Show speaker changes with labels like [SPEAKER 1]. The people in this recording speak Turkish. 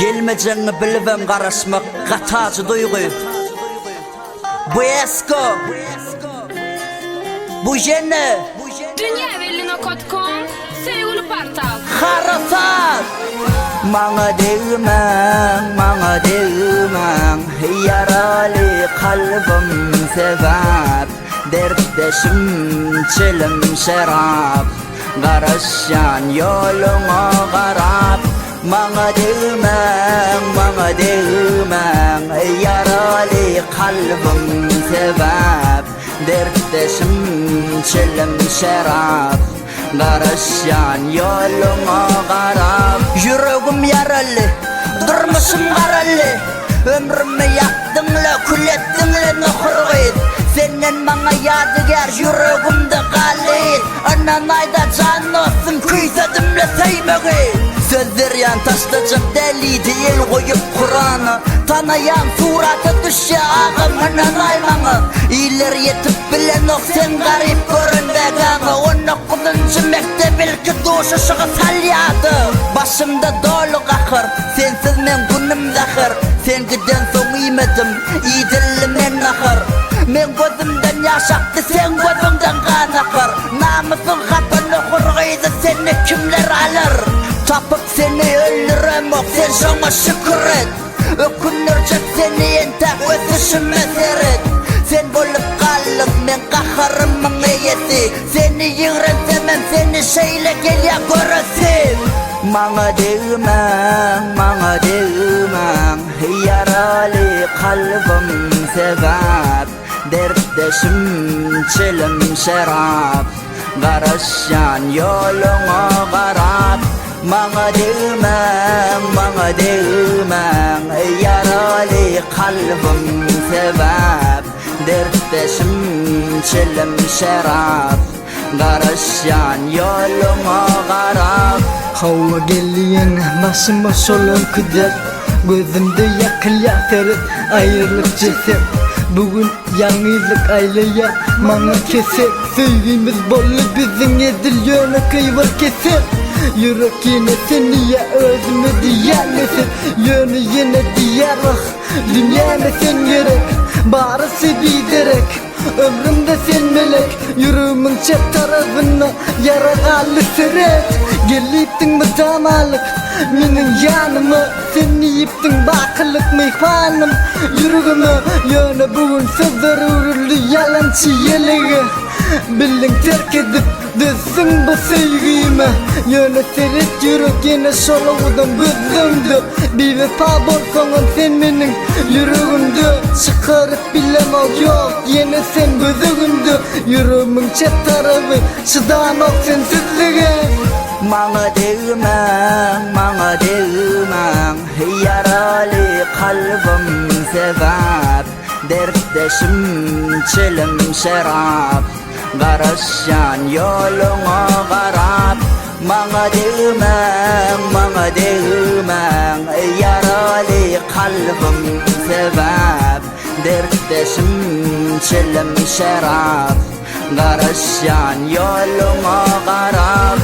[SPEAKER 1] Gelmeceğini bilivem karışmak katacı duygu. Bu esko, bu jenne
[SPEAKER 2] Dünyavelino.com sevgili partal
[SPEAKER 1] harasat. Mana değmen yaralı kalbim sebep, dertdeşim çilim şerap, karışan yoluma garap. Mana değmen yaralı kalbim sebep, dertdeşim çilim şerap, karışan yoluma garap. Yüreğim yaralı, durmuşum karalı, ömrümü yaktınla, kül ettinle nuhurgit. Senin bana yadigar yüreğimde kalit. Anan ayda can olsun kuysadımla sevmeyi. Sözler yan taşlayacak deli değil koyup Kur'an'ı. Tanayan suratı düşe ağım anan aymanı. İyiler yetip bilen ok sen garip göründeganı. 19. mektebil ki duşu şığı salyadı. Başımda dolu kakır, sensiz men günüm zahır. Sen giden son imedim, iyi dilli men nakır. Men gözümden yaş aktı, sen gözümden kan akır. Namusun kapını kurguydu, seni kimler alır? Tapıp seni öldürem ok, sen şuna şükür et. Ökünürcek seni yentek ötüşüme seret. Sen bolup kallık, men kaharımın eyesi. Seni yığrensemem, seni şeyle gel ya göresin. Mana değmen yaralı kalbim sebep, dertdeşim çilim şerap, karışan yoluma garap. Mana değmen yaralı kalbim sebep, dertdeşim çilim şerap, karışan yoluma garap.
[SPEAKER 3] Hava geliyen başıma solun kıder, gözümde yakıl yatarır ayrılık ceset. Bugün yalnızlık aileye mana keser. Sevgimiz bollu bizim edil yöne kıyvar keser. Yürek yine seni ya özmedi yerlesin. Yönü yine diyarık, dünyana sen gerek. Bari seviderek, ömrümde sen melek. Yüreğimin çet tarafına yaragalı seret. Geliptin mi damalık menin yanıma, sen yiyiptin bakılık meyhanım. Yüreğime yöne bugün sözler uğurlu yalancı yeleğe. Bilin terk edip düşsün bu sevgime. Yöne seret yürek yine soluğudum gözümdü. Bir vefa bolsanın sen menin yüreğimde. Çıkarıp bilemem yok yine sen gözümdü. Yüreğimin çet tarafı şıdan ok sensizliğe.
[SPEAKER 1] Mana değmen yaralı kalbim sebep, dertdeşim çilim şerap, karışan yoluma garap. Mana değmen yaralı kalbim sebep, dertdeşim çilim şerap, karışan yoluma garap.